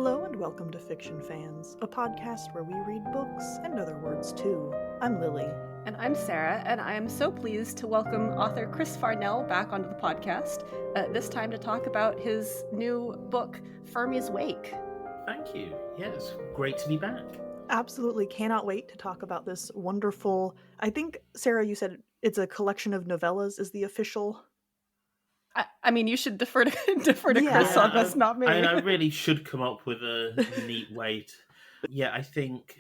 Hello and welcome to Fiction Fans, a podcast where we read books and other words too. I'm Lily. And I'm Sarah, and I am so pleased to welcome author Chris Farnell back onto the podcast, this time to talk about his new book, Fermi's Wake. Thank you. Yes, great to be back. Absolutely cannot wait to talk about this wonderful, I think, Sarah, you said it's a collection of novellas is the official... I mean, you should defer to Chris on this, not me. I really should come up with a neat way to... Yeah, I think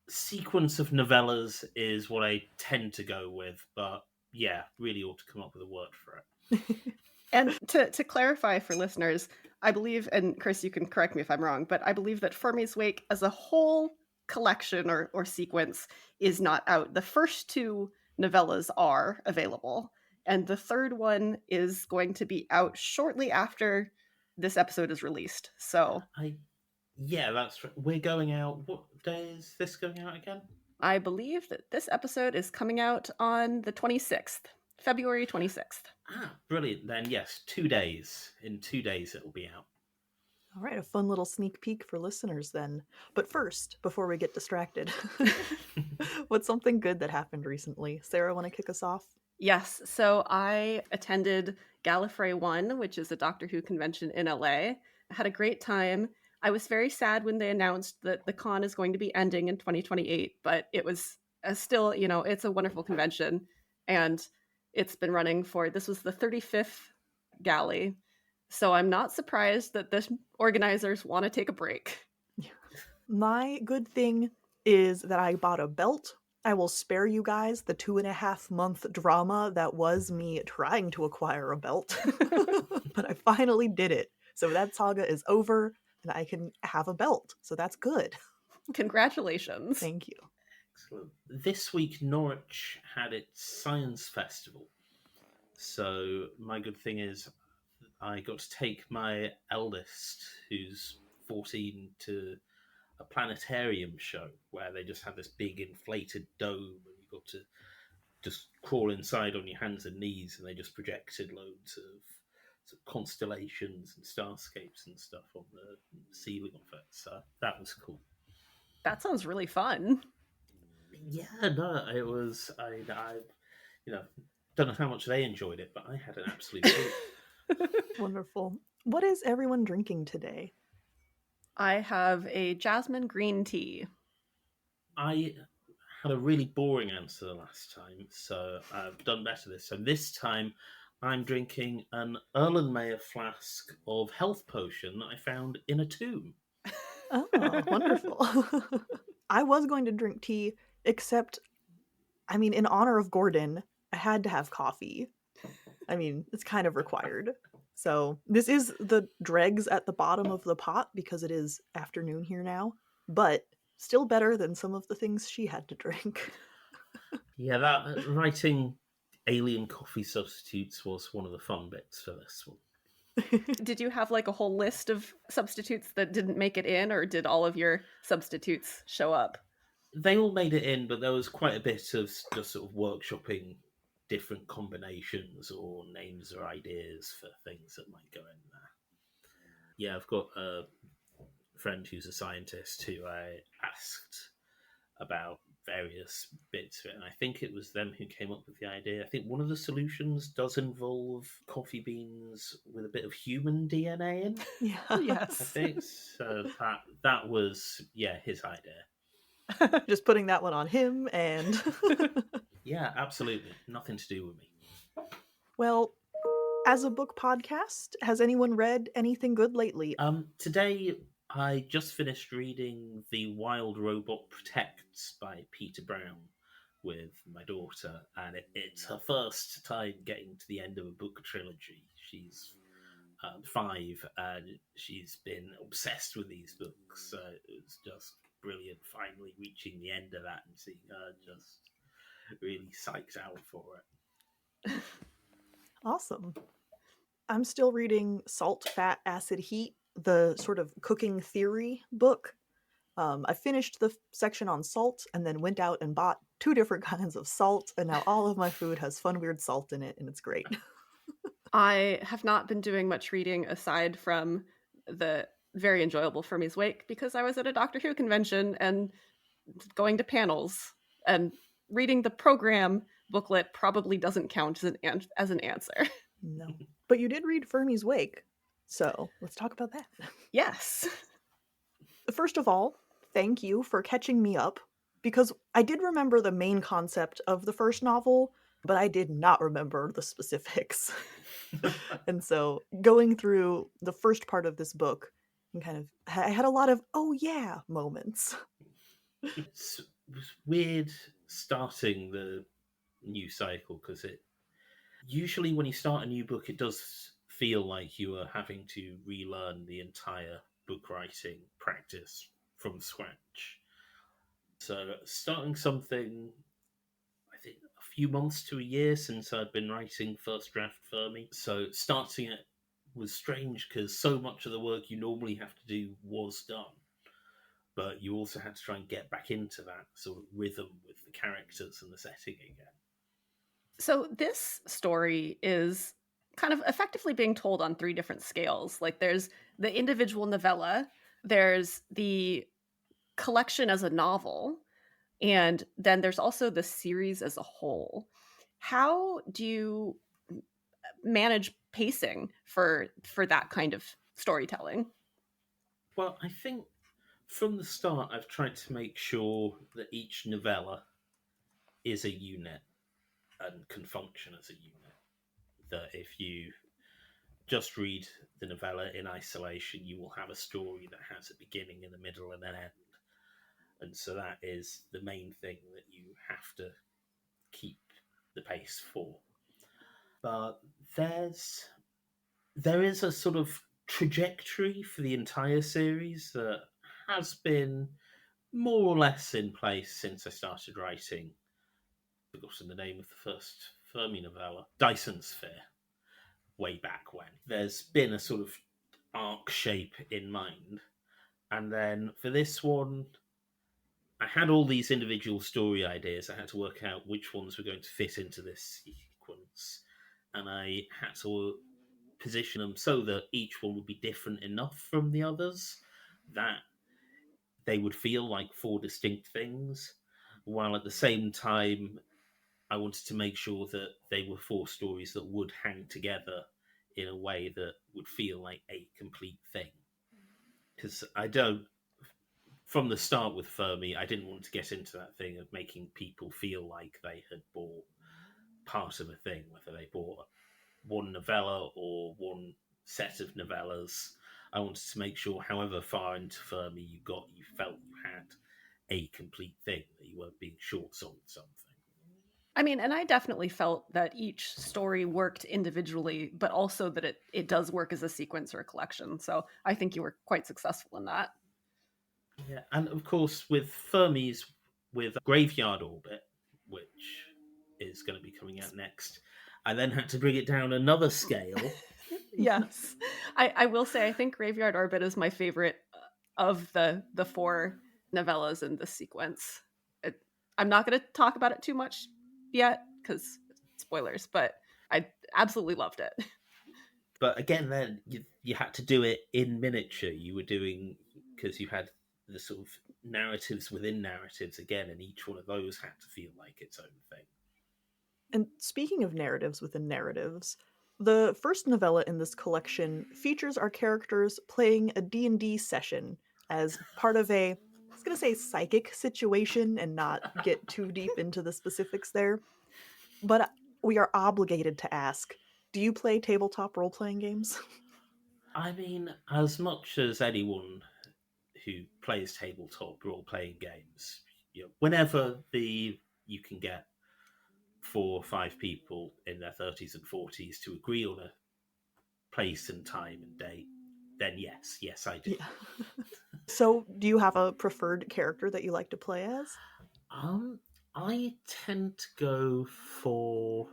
sequence of novellas is what I tend to go with, but yeah, really ought to come up with a word for it. And to clarify for listeners, I believe, and Chris, you can correct me if I'm wrong, but I believe that Fermi's Wake as a whole collection or sequence is not out. The first two novellas are available, and the third one is going to be out shortly after this episode is released. So, yeah, that's right. We're going out. What day is this going out again? I believe that this episode is coming out on the 26th, February 26th. Ah, brilliant. Then yes, 2 days. In 2 days it'll be out. All right, a fun little sneak peek for listeners then. But first, before we get distracted, what's something good that happened recently? Sarah, want to kick us off? Yes, so I attended Gallifrey 1, which is a Doctor Who convention in LA. I had a great time. I was very sad when they announced that the con is going to be ending in 2028, but it was still, it's a wonderful convention. And it's been running this was the 35th galley. So I'm not surprised that the organizers want to take a break. My good thing is that I bought a belt. I will spare you guys the 2.5-month drama that was me trying to acquire a belt. But I finally did it. So that saga is over and I can have a belt. So that's good. Congratulations. Thank you. Excellent. This week, Norwich had its science festival. So my good thing is I got to take my eldest, who's 14, to a planetarium show where they just had this big inflated dome and you got to just crawl inside on your hands and knees and they just projected loads of sort of constellations and starscapes and stuff on the ceiling of it. So that was cool. That sounds really fun. Yeah, no, it was. I don't know how much they enjoyed it, but I had an absolute treat. Wonderful. What is everyone drinking today? I have a jasmine green tea. I had a really boring answer the last time, so I've done better this time. This time, I'm drinking an Erlenmeyer flask of health potion that I found in a tomb. Oh, wonderful. I was going to drink tea, except, in honor of Gordon, I had to have coffee. It's kind of required. So this is the dregs at the bottom of the pot because it is afternoon here now, but still better than some of the things she had to drink. Yeah, that writing alien coffee substitutes was one of the fun bits for this one. Did you have a whole list of substitutes that didn't make it in, or did all of your substitutes show up? They all made it in, but there was quite a bit of just sort of workshopping different combinations or names or ideas for things that might go in there. Yeah, I've got a friend who's a scientist who I asked about various bits of it, and I think it was them who came up with the idea. I think one of the solutions does involve coffee beans with a bit of human DNA in. Yeah. Yes. I think so. That was, his idea. Just putting that one on him and... Yeah, absolutely. Nothing to do with me. Well, as a book podcast, has anyone read anything good lately? Today, I just finished reading The Wild Robot Protects by Peter Brown with my daughter, and it's her first time getting to the end of a book trilogy. She's 5, and she's been obsessed with these books, so it was just brilliant finally reaching the end of that and seeing her just really psyched out for it. Awesome. I'm still reading Salt, Fat, Acid, Heat, the sort of cooking theory book. I finished the section on salt and then went out and bought 2 different kinds of salt, and now all of my food has fun, weird salt in it, and it's great. I have not been doing much reading aside from the very enjoyable Fermi's Wake because I was at a Doctor Who convention and going to panels, and reading the program booklet probably doesn't count as an answer. No. But you did read Fermi's Wake, so let's talk about that. Yes. First of all, thank you for catching me up, because I did remember the main concept of the first novel, but I did not remember the specifics. And so going through the first part of this book, and I had a lot of, oh yeah, moments. It was weird starting the new cycle, because it usually when you start a new book, it does feel like you are having to relearn the entire book writing practice from scratch. So starting something, I think a few months to a year since I'd been writing first draft Fermi, so starting it was strange because so much of the work you normally have to do was done, but you also had to try and get back into that sort of rhythm with the characters and the setting again. So this story is kind of effectively being told on 3 different scales. Like there's the individual novella, there's the collection as a novel, and then there's also the series as a whole. How do you manage pacing for that kind of storytelling? Well, I think from the start I've tried to make sure that each novella is a unit and can function as a unit. That if you just read the novella in isolation, you will have a story that has a beginning and a middle and an end. And so that is the main thing that you have to keep the pace for. But there is a sort of trajectory for the entire series that has been more or less in place since I started writing. I've forgotten the name of the first Fermi novella, Dyson Sphere, way back when. There's been a sort of arc shape in mind. And then for this one, I had all these individual story ideas. I had to work out which ones were going to fit into this sequence. And I had to position them so that each one would be different enough from the others that they would feel like 4 distinct things, while at the same time I wanted to make sure that they were 4 stories that would hang together in a way that would feel like a complete thing. Because from the start with Fermi, I didn't want to get into that thing of making people feel like they had bought part of a thing, whether they bought one novella or one set of novellas. I wanted to make sure, however far into Fermi you got, you felt you had a complete thing, that you weren't being short-sold something. I mean, and I definitely felt that each story worked individually, but also that it does work as a sequence or a collection. So I think you were quite successful in that. Yeah, and of course with Fermi's, with Graveyard Orbit, which is going to be coming out next, I then had to bring it down another scale. Yes. I will say I think Graveyard Orbit is my favorite of the 4 novellas in this sequence. I'm not going to talk about it too much yet because spoilers, but I absolutely loved it. But again, then you had to do it in miniature. You were doing, because you had the sort of narratives within narratives again, and each one of those had to feel like its own thing. And speaking of narratives within narratives, the first novella in this collection features our characters playing a D&D session as part of a, I was going to say psychic situation and not get too deep into the specifics there, but we are obligated to ask, do you play tabletop role-playing games? I mean, as much as anyone who plays tabletop role-playing games, whenever you can get 4 or 5 people in their 30s and 40s to agree on a place and time and date, then yes, I do. Yeah. So, do you have a preferred character that you like to play as? I tend to go for,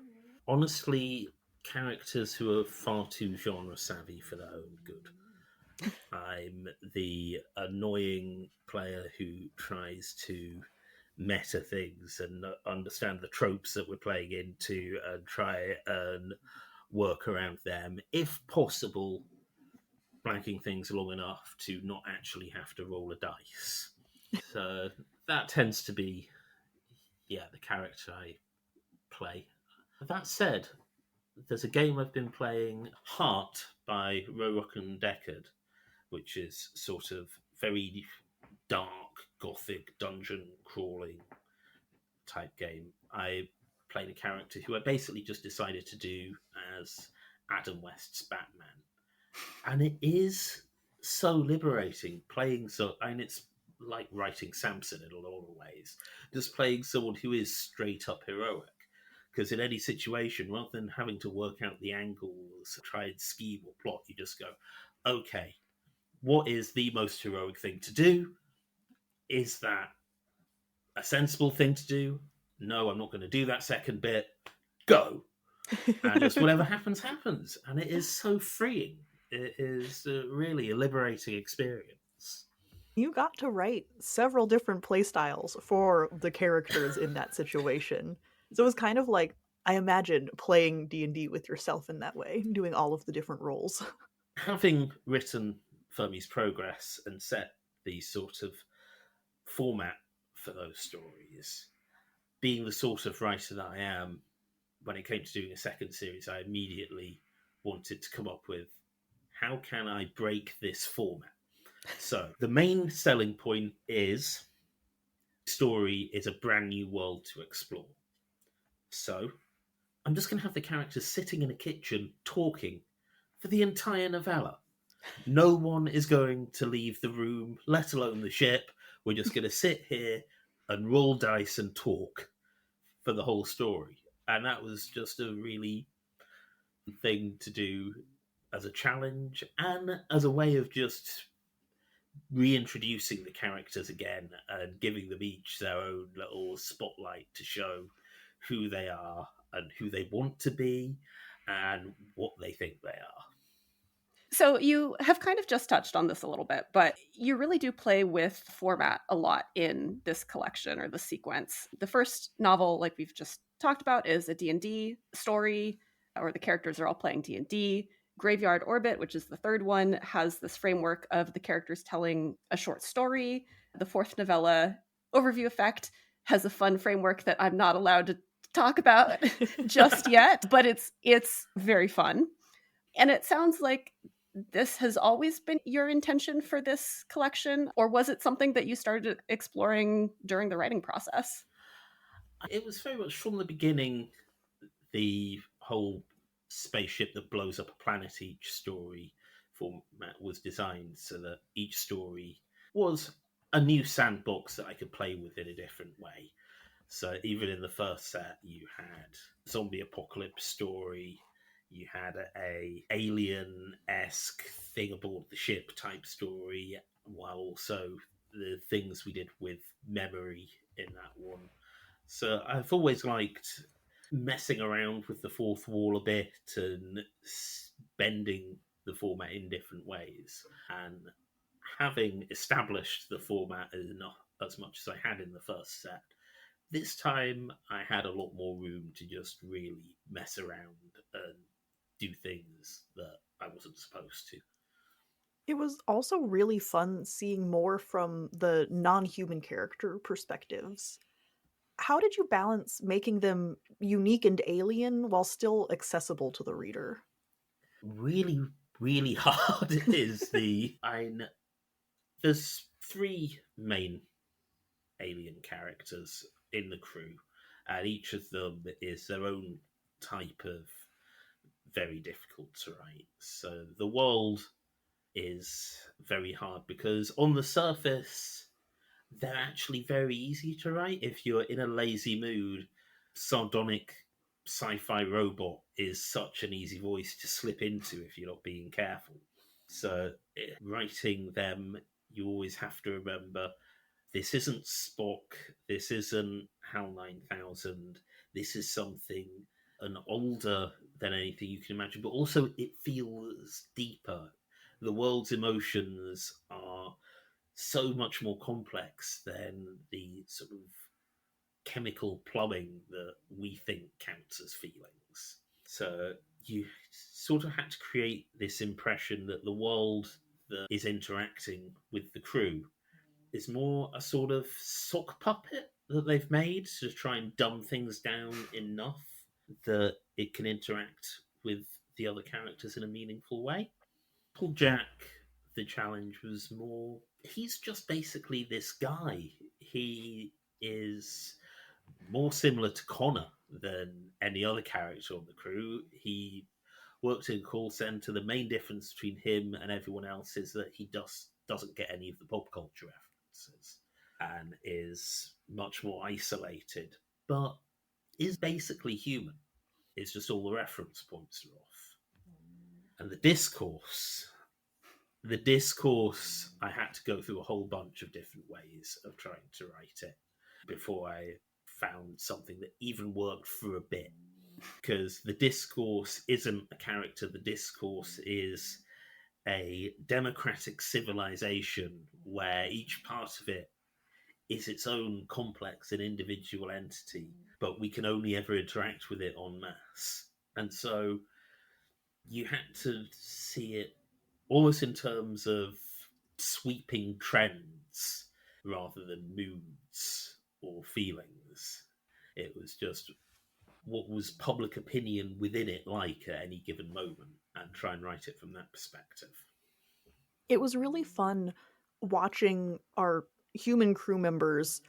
honestly, characters who are far too genre savvy for their own good. I'm the annoying player who tries to meta things and understand the tropes that we're playing into and try and work around them. If possible, blanking things long enough to not actually have to roll a dice. So that tends to be, the character I play. That said, there's a game I've been playing, Heart by Rorock and Deckard, which is sort of very dark, gothic, dungeon crawling type game. I played a character who I basically just decided to do as Adam West's Batman. And it is so liberating playing it's like writing Samson in a lot of ways. Just playing someone who is straight up heroic. Because in any situation, rather than having to work out the angles, try and scheme or plot, you just go, okay, what is the most heroic thing to do? Is that a sensible thing to do? No, I'm not going to do that second bit. Go. And just whatever happens, happens. And it is so freeing. It is really a liberating experience. You got to write several different playstyles for the characters in that situation. So it was kind of like, I imagined playing D&D with yourself in that way, doing all of the different roles. Having written Fermi's Progress and set the sort of format for those stories, being the sort of writer that I am, when it came to doing a second series, I immediately wanted to come up with, how can I break this format? So the main selling point is story is a brand new world to explore. So I'm just going to have the characters sitting in a kitchen talking for the entire novella. No one is going to leave the room, let alone the ship. We're just going to sit here and roll dice and talk for the whole story. And that was just a really thing to do as a challenge and as a way of just reintroducing the characters again and giving them each their own little spotlight to show who they are and who they want to be and what they think they are. So you have kind of just touched on this a little bit, but you really do play with format a lot in this collection or the sequence. The first novel, like we've just talked about, is a D&D story, or the characters are all playing D&D. Graveyard Orbit, which is the third one, has this framework of the characters telling a short story. The fourth novella, Overview Effect, has a fun framework that I'm not allowed to talk about just yet, but it's very fun. And it sounds like this has always been your intention for this collection, or was it something that you started exploring during the writing process? It was very much from the beginning, the whole spaceship that blows up a planet each story format was designed so that each story was a new sandbox that I could play with in a different way. So even in the first set, you had zombie apocalypse story, you had a alien-esque thing aboard the ship type story, while also the things we did with memory in that one. So I've always liked messing around with the fourth wall a bit and bending the format in different ways. And having established the format enough as much as I had in the first set, this time I had a lot more room to just really mess around and do things that I wasn't supposed to. It was also really fun seeing more from the non-human character perspectives. How did you balance making them unique and alien while still accessible to the reader? Really, really hard is there's three main alien characters in the crew, and each of them is their own type of very difficult to write. So the world is very hard because on the surface, they're actually very easy to write. If you're in a lazy mood, sardonic sci-fi robot is such an easy voice to slip into if you're not being careful. So writing them, you always have to remember, this isn't Spock, this isn't HAL 9000, this is something an older than anything you can imagine, but also it feels deeper. The world's emotions are so much more complex than the sort of chemical plumbing that we think counts as feelings. So you sort of had to create this impression that the world that is interacting with the crew is more a sort of sock puppet that they've made to try and dumb things down enough that it can interact with the other characters in a meaningful way. Paul Jack, the challenge was more, he's just basically this guy. He is more similar to Connor than any other character on the crew. He works in a call center. The main difference between him and everyone else is that he doesn't get any of the pop culture references and is much more isolated, but is basically human. It's just all the reference points are off. And the discourse, I had to go through a whole bunch of different ways of trying to write it before I found something that even worked for a bit. Because the discourse isn't a character, the discourse is a democratic civilization where each part of it is its own complex and individual entity, but we can only ever interact with it en masse. And so you had to see it almost in terms of sweeping trends rather than moods or feelings. It was just what was public opinion within it like at any given moment and try and write it from that perspective. It was really fun watching our human crew members,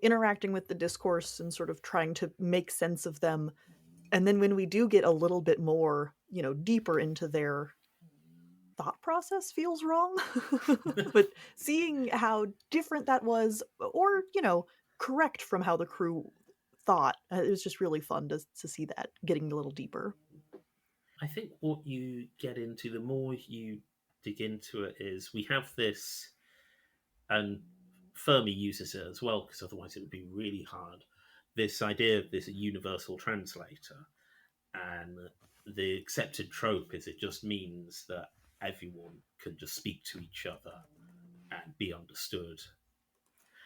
interacting with the discourse and sort of trying to make sense of them. And then when we do get a little bit more, deeper into their thought process feels wrong. But seeing how different that was, or, correct from how the crew thought, it was just really fun to see that getting a little deeper. I think what you get into, the more you dig into it, is we have this, and Fermi uses it as well, because otherwise it would be really hard, this idea of this universal translator. And the accepted trope is it just means that everyone can just speak to each other and be understood.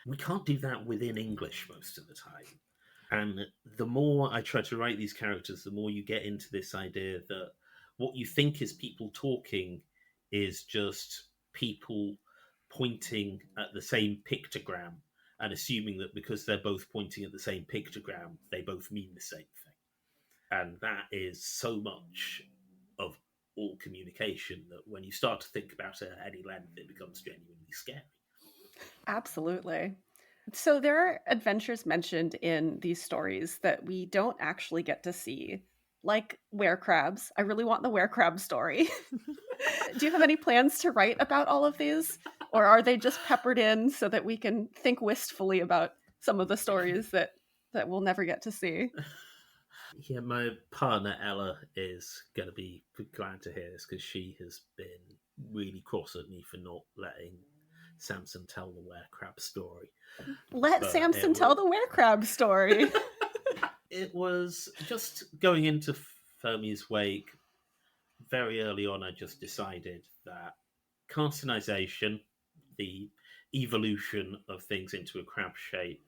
We can't do that within English most of the time. And the more I try to write these characters, the more you get into this idea that what you think is people talking is just people pointing at the same pictogram and assuming that because they're both pointing at the same pictogram, they both mean the same thing. And that is so much of all communication that when you start to think about it at any length, it becomes genuinely scary. Absolutely. So there are adventures mentioned in these stories that we don't actually get to see, like were-crabs. I really want the were-crab story. Do you have any plans to write about all of these? Or are they just peppered in so that we can think wistfully about some of the stories that we'll never get to see? Yeah, my partner Ella is going to be glad to hear this because she has been really cross at me for not letting Samson tell the were-crab story. Let Samson tell the were-crab story. It was just going into Fermi's wake. Very early on, I just decided that carcinization, the evolution of things into a crab shape,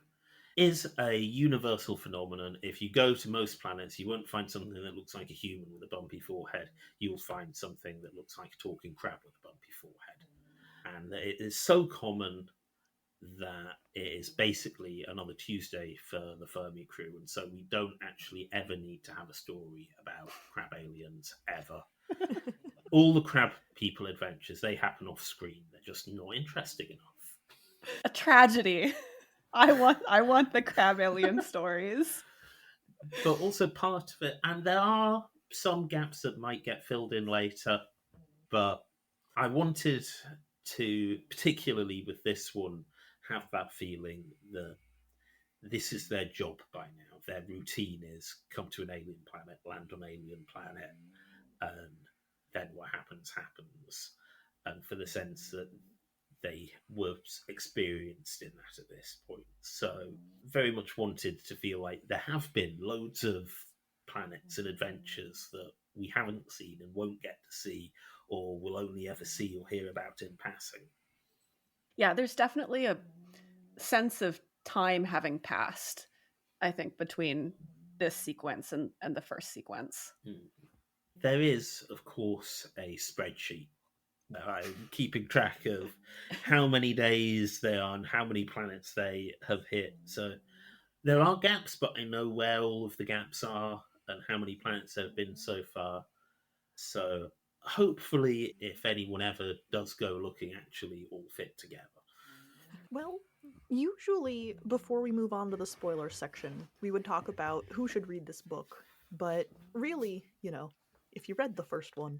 is a universal phenomenon. If you go to most planets, you won't find something that looks like a human with a bumpy forehead. You'll find something that looks like a talking crab with a bumpy forehead. And it is so common that it is basically another Tuesday for the Fermi crew. And so we don't actually ever need to have a story about crab aliens, ever. All the crab people adventures, they happen off screen. They're just not interesting enough. A tragedy. I want the crab alien stories. But also part of it, and there are some gaps that might get filled in later, but I wanted to, particularly with this one, have that feeling that this is their job by now. Their routine is come to an alien planet, land on an alien planet, and then what happens. And for the sense that they were experienced in that at this point. So very much wanted to feel like there have been loads of planets and adventures that we haven't seen and won't get to see or will only ever see or hear about in passing. Yeah, there's definitely a sense of time having passed, I think, between this sequence and the first sequence. There is, of course, a spreadsheet that I'm keeping track of how many days they are and how many planets they have hit. So there are gaps, but I know where all of the gaps are and how many planets there have been so far. So hopefully, if anyone ever does go looking, actually all fit together. Well, usually before we move on to the spoiler section, we would talk about who should read this book. But really, if you read the first one,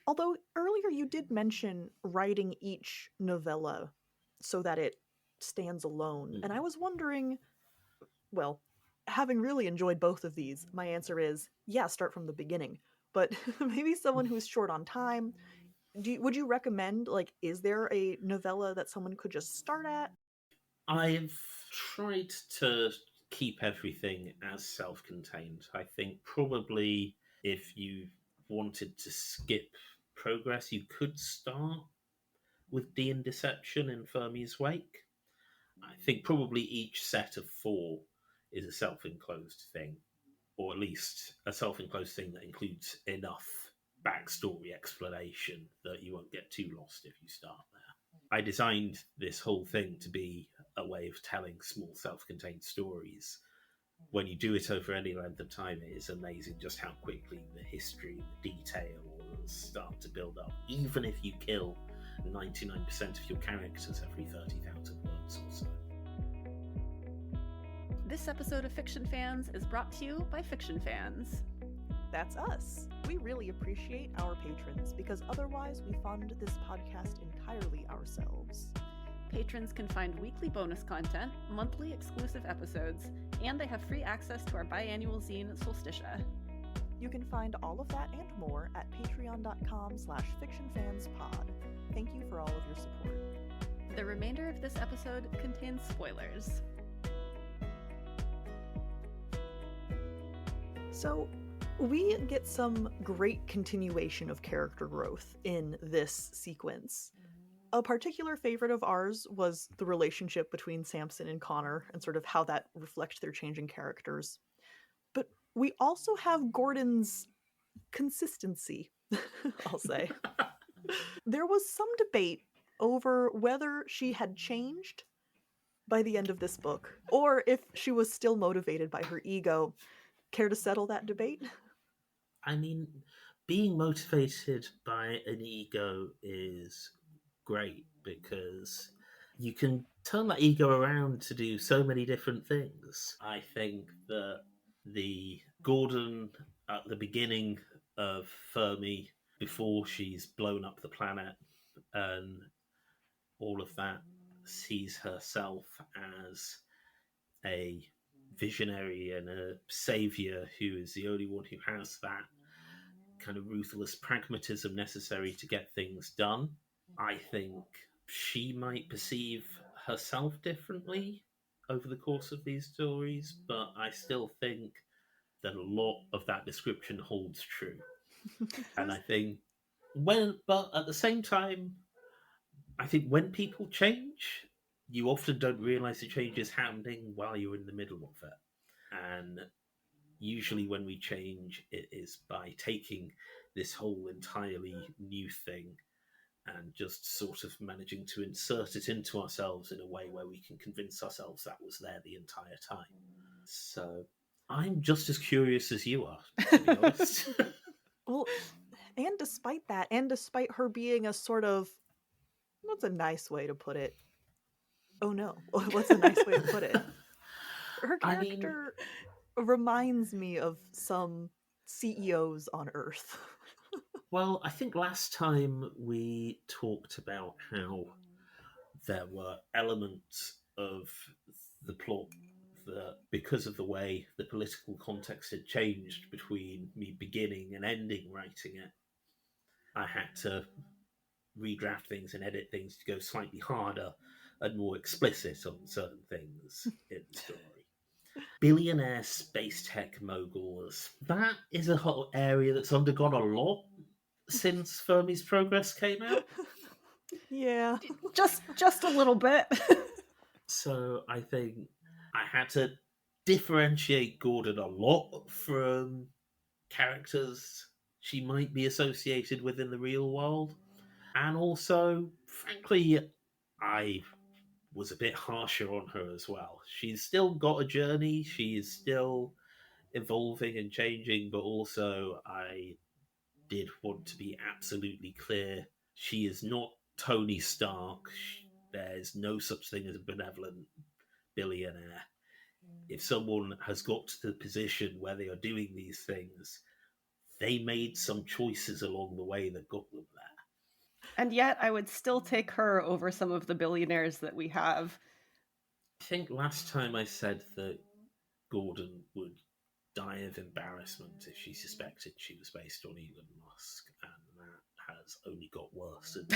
although earlier you did mention writing each novella so that it stands alone. And I was wondering, well, having really enjoyed both of these, my answer is yeah, start from the beginning. But maybe someone who's short on time, would you recommend, like, is there a novella that someone could just start at? I've tried to keep everything as self-contained. I think probably if you wanted to skip progress, you could start with D and Deception in Fermi's Wake. I think probably each set of 4 is a self-enclosed thing, or at least a self-enclosed thing that includes enough backstory explanation that you won't get too lost if you start there. I designed this whole thing to be a way of telling small self-contained stories. When you do it over any length of time, it is amazing just how quickly the history, the details start to build up, even if you kill 99% of your characters every 30,000 words or so. This episode of Fiction Fans is brought to you by Fiction Fans. That's us. We really appreciate our patrons because otherwise we fund this podcast entirely ourselves. Patrons can find weekly bonus content, monthly exclusive episodes, and they have free access to our biannual zine, Solsticia. You can find all of that and more at patreon.com/fictionfanspod. Thank you for all of your support. The remainder of this episode contains spoilers. So, we get some great continuation of character growth in this sequence. A particular favorite of ours was the relationship between Samson and Connor and sort of how that reflects their changing characters. But we also have Gordon's consistency, I'll say. There was some debate over whether she had changed by the end of this book, or if she was still motivated by her ego. Care to settle that debate? I mean, being motivated by an ego is great because you can turn that ego around to do so many different things. I think that the Gordon at the beginning of Fermi, before she's blown up the planet and all of that, sees herself as a visionary and a savior who is the only one who has that kind of ruthless pragmatism necessary to get things done. I think she might perceive herself differently over the course of these stories, but I still think that a lot of that description holds true. And I think but at the same time, I think when people change, you often don't realize the change is happening while you're in the middle of it. And usually when we change, it is by taking this whole entirely new thing and just sort of managing to insert it into ourselves in a way where we can convince ourselves that was there the entire time. So I'm just as curious as you are, to be honest. Well, and despite that, and despite her being a sort of, what's a nice way to put it? Oh no, what's a nice way to put it? Her character reminds me of some CEOs on Earth. Well, I think last time we talked about how there were elements of the plot that, because of the way the political context had changed between me beginning and ending writing it, I had to redraft things and edit things to go slightly harder and more explicit on certain things in the story. Billionaire space tech moguls. That is a whole area that's undergone a lot since Fermi's Progress came out. Yeah. Just a little bit. So I think I had to differentiate Gordon a lot from characters she might be associated with in the real world. And also, frankly, I was a bit harsher on her as well. She's still got a journey, she is still evolving and changing, but also I did want to be absolutely clear. She is not Tony Stark. There's no such thing as a benevolent billionaire. If someone has got to the position where they are doing these things, they made some choices along the way that got them there. And yet, I would still take her over some of the billionaires that we have. I think last time I said that Gordon would die of embarrassment if she suspected she was based on Elon Musk, and that has only got worse in the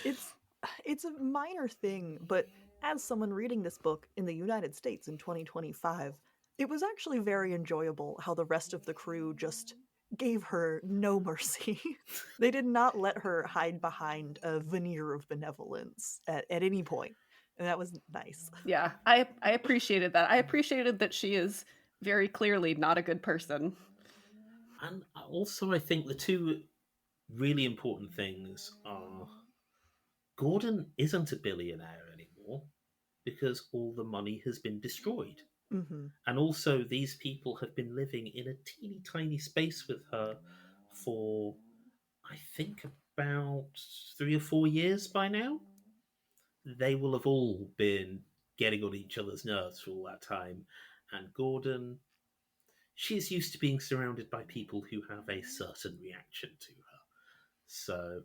meantime. It's a minor thing, but as someone reading this book in the United States in 2025, it was actually very enjoyable how the rest of the crew just gave her no mercy. They did not let her hide behind a veneer of benevolence at any point. And that was nice. Yeah, I appreciated that. I appreciated that she is very clearly not a good person. And also, I think the two really important things are Gordon isn't a billionaire anymore because all the money has been destroyed. Mm-hmm. And also, these people have been living in a teeny tiny space with her for, I think, about 3 or 4 years by now. They will have all been getting on each other's nerves for all that time. And Gordon, she's used to being surrounded by people who have a certain reaction to her. So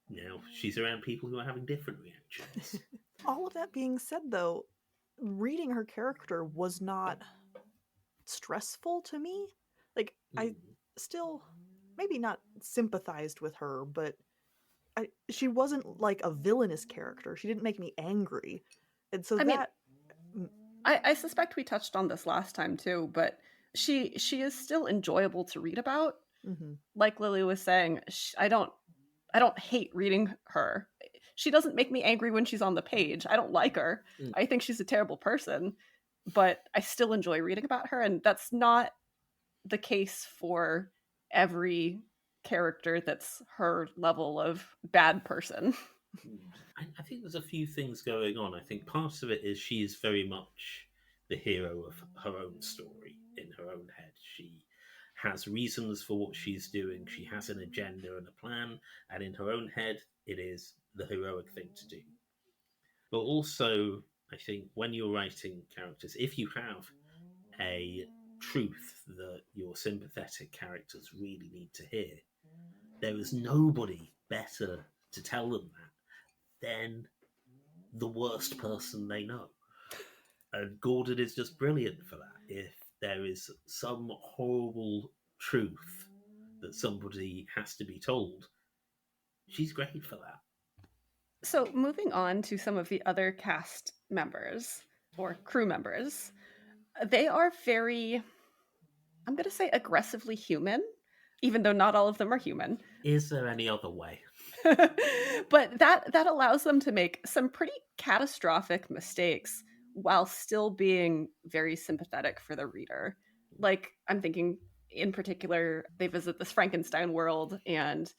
now she's around people who are having different reactions. All of that being said, though, reading her character was not stressful to me. Like, I still maybe not sympathized with her, but she wasn't like a villainous character. She didn't make me angry. And so I suspect we touched on this last time too, but she is still enjoyable to read about. Mm-hmm. Like Lily was saying, I don't hate reading her. She doesn't make me angry when she's on the page. I don't like her. I think she's a terrible person, but I still enjoy reading about her, and that's not the case for every character that's her level of bad person. I think there's a few things going on. I think part of it is she is very much the hero of her own story in her own head. She has reasons for what she's doing. She has an agenda and a plan, and in her own head, it is the heroic thing to do. But also, I think when you're writing characters, if you have a truth that your sympathetic characters really need to hear, there is nobody better to tell them that than the worst person they know. And Gordon is just brilliant for that. If there is some horrible truth that somebody has to be told, she's great for that. So, moving on to some of the other cast members or crew members, they are very, I'm going to say, aggressively human, even though not all of them are human. Is there any other way? But that allows them to make some pretty catastrophic mistakes while still being very sympathetic for the reader. Like, I'm thinking in particular, they visit this Frankenstein world and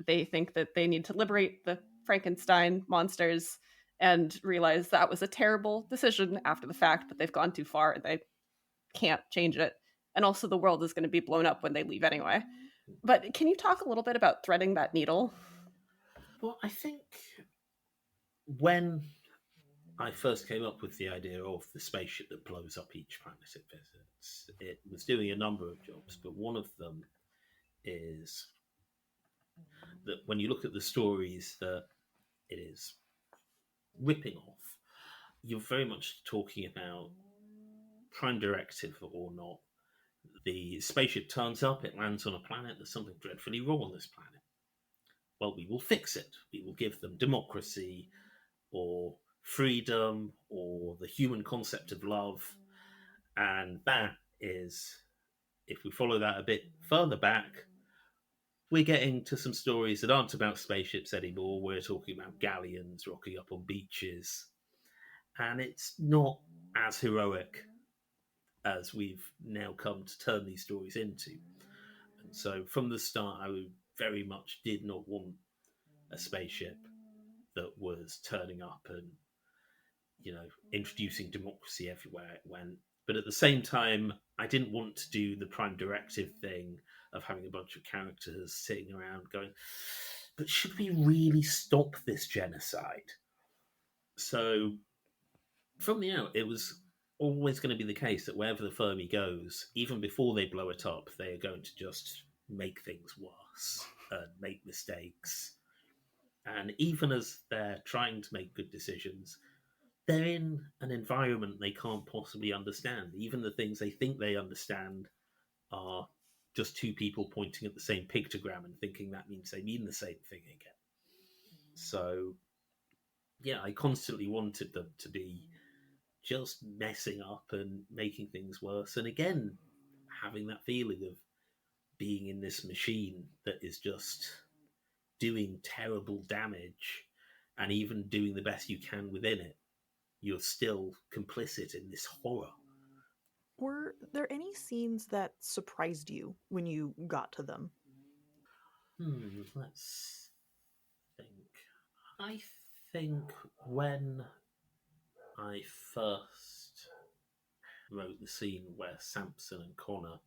they think that they need to liberate the Frankenstein monsters and realize that was a terrible decision after the fact, but they've gone too far and they can't change it. And also the world is going to be blown up when they leave anyway. But can you talk a little bit about threading that needle? Well, I think when I first came up with the idea of the spaceship that blows up each planet it visits, it was doing a number of jobs, but one of them is that when you look at the stories that it is ripping off, you're very much talking about Prime Directive or not. The spaceship turns up, it lands on a planet, there's something dreadfully wrong on this planet. Well, we will fix it. We will give them democracy or freedom or the human concept of love. And that is, if we follow that a bit further back, we're getting to some stories that aren't about spaceships anymore. We're talking about galleons rocking up on beaches. And it's not as heroic as we've now come to turn these stories into. So from the start, I very much did not want a spaceship that was turning up and, introducing democracy everywhere it went. But at the same time, I didn't want to do the prime directive thing of having a bunch of characters sitting around going, but should we really stop this genocide? So from the out, it was always going to be the case that wherever the Fermi goes, even before they blow it up, they are going to just make things worse and make mistakes. And even as they're trying to make good decisions, they're in an environment they can't possibly understand. Even the things they think they understand are just two people pointing at the same pictogram and thinking that means they mean the same thing again. So, yeah, I constantly wanted them to be just messing up and making things worse. And again, having that feeling of being in this machine that is just doing terrible damage and even doing the best you can within it, you're still complicit in this horror. Were there any scenes that surprised you when you got to them? Let's think. I think when I first wrote the scene where Samson and Connor,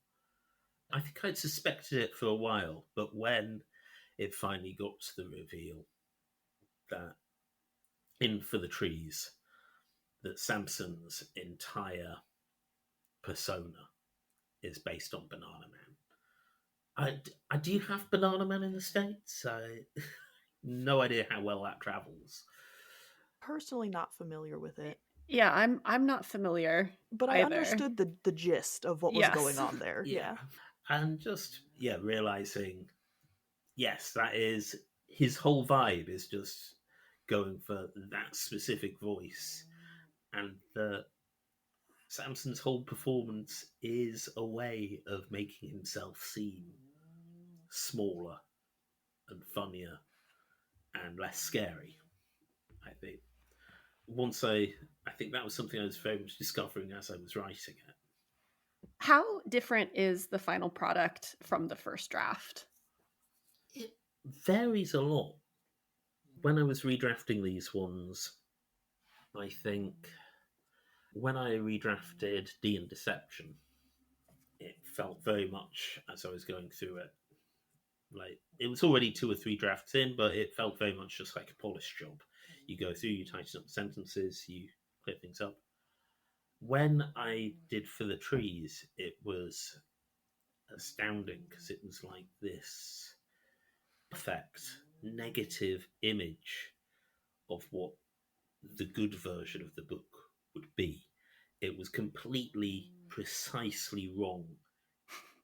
I think I'd suspected it for a while, but when it finally got to the reveal that in For the Trees, that Samson's entire persona is based on Banana Man. I do have Banana Man in the States. No idea how well that travels. Personally, not familiar with it, Yeah, I'm not familiar, but I either. understood the gist of what was going on there. Yeah. And just realizing, yes, that is his whole vibe is just going for that specific voice, and the Samson's whole performance is a way of making himself seem smaller and funnier and less scary. I think I think that was something I was very much discovering as I was writing it. How different is the final product from the first draft? It varies a lot. When I was redrafting these ones, I think when I redrafted D and Deception, it felt very much as I was going through it. Like it was already 2 or 3 drafts in, but it felt very much just like a polished job. You go through, you tighten up sentences, you clear things up. When I did For the Trees, it was astounding because it was like this perfect negative image of what the good version of the book would be. It was completely precisely wrong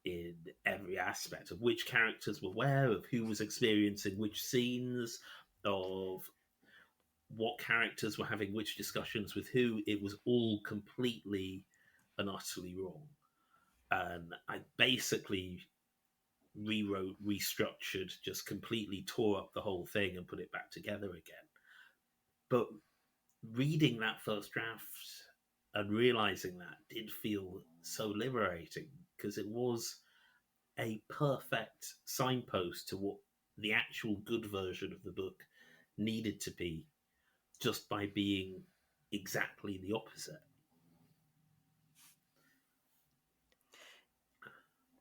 in every aspect of which characters were where, of who was experiencing which scenes, of what characters were having which discussions with who. It was all completely and utterly wrong. And I basically rewrote, restructured, just completely tore up the whole thing and put it back together again. But reading that first draft and realizing that did feel so liberating because it was a perfect signpost to what the actual good version of the book needed to be, just by being exactly the opposite.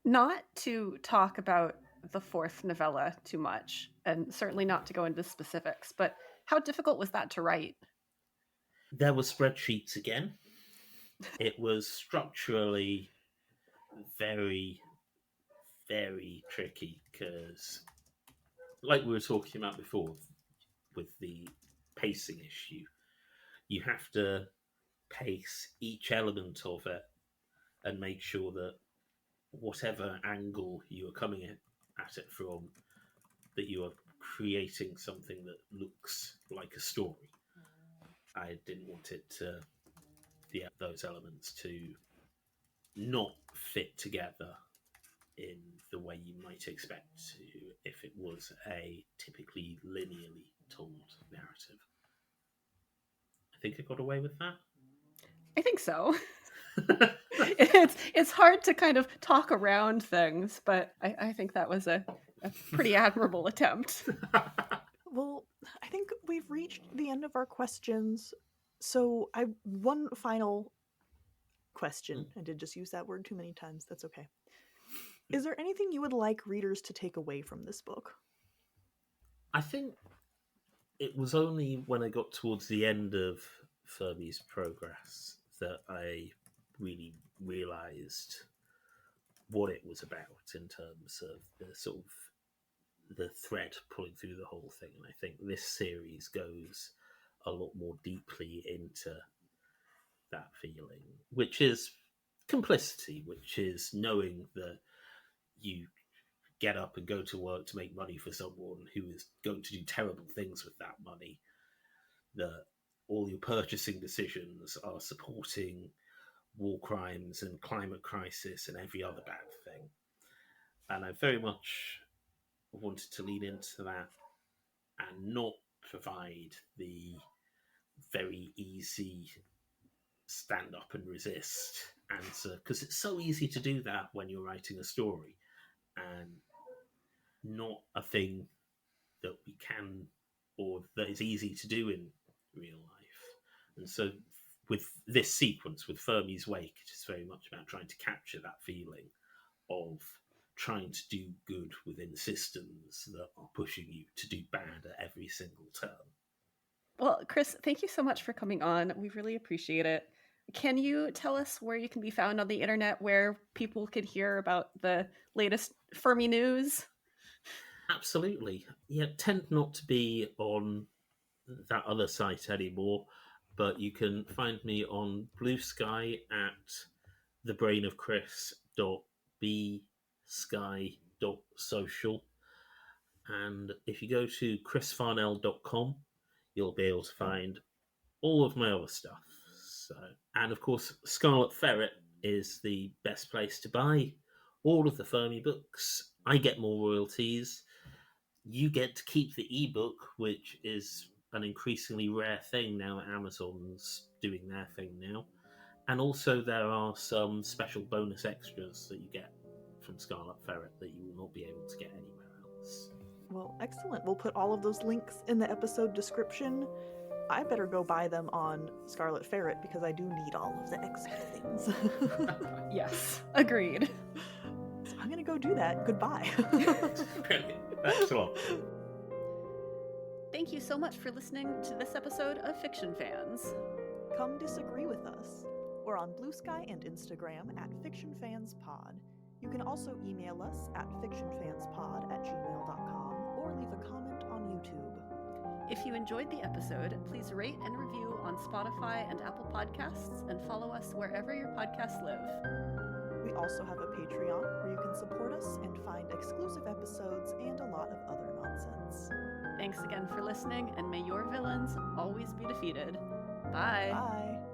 Not to talk about the fourth novella too much, and certainly not to go into specifics, but how difficult was that to write? There were spreadsheets again. It was structurally very, very tricky because, like we were talking about before, with the pacing issue, you have to pace each element of it and make sure that whatever angle you are coming at it from, that you are creating something that looks like a story. I didn't want it to those elements to not fit together in the way you might expect to if it was a typically linearly told narrative. I think I got away with that. I think so. It's hard to kind of talk around things, but I think that was a pretty admirable attempt. Well, I think we've reached the end of our questions. So one final question. I did just use that word too many times. That's okay. Is there anything you would like readers to take away from this book? I think it was only when I got towards the end of Fermi's Progress that I really realised what it was about in terms of the sort of the thread pulling through the whole thing. And I think this series goes a lot more deeply into that feeling, which is complicity, which is knowing that you get up and go to work to make money for someone who is going to do terrible things with that money, that all your purchasing decisions are supporting war crimes and climate crisis and every other bad thing. And I very much wanted to lean into that and not provide the very easy stand up and resist answer, because it's so easy to do that when you're writing a story, and not a thing that we can or that is easy to do in real life. And so with this sequence, with Fermi's Wake, it is very much about trying to capture that feeling of trying to do good within systems that are pushing you to do bad at every single turn. Well, Chris, thank you so much for coming on. We really appreciate it. Can you tell us where you can be found on the internet, where people can hear about the latest Fermi news? Absolutely. Yeah, tend not to be on that other site anymore, but you can find me on Blue Sky at thebrainofchris.bsky.social. And if you go to chrisfarnell.com, you'll be able to find all of my other stuff. So, and of course, Scarlet Ferret is the best place to buy all of the Fermi books. I get more royalties. You get to keep the ebook, which is an increasingly rare thing now. Amazon's doing their thing now. And also there are some special bonus extras that you get from Scarlet Ferret that you will not be able to get anywhere else. Well, excellent. We'll put all of those links in the episode description. I better go buy them on Scarlet Ferret because I do need all of the extra things. Yes, agreed. So I'm going to go do that. Goodbye. Brilliant. Thanks a lot. Thank you so much for listening to this episode of Fiction Fans. Come disagree with us. We're on Blue Sky and Instagram at FictionFansPod. You can also email us at fictionfanspod@gmail.com or leave a comment on YouTube. If you enjoyed the episode, please rate and review on Spotify and Apple Podcasts, and follow us wherever your podcasts live. We also have a Patreon where you can support us and find exclusive episodes and a lot of other nonsense. Thanks again for listening, and may your villains always be defeated. Bye. Bye.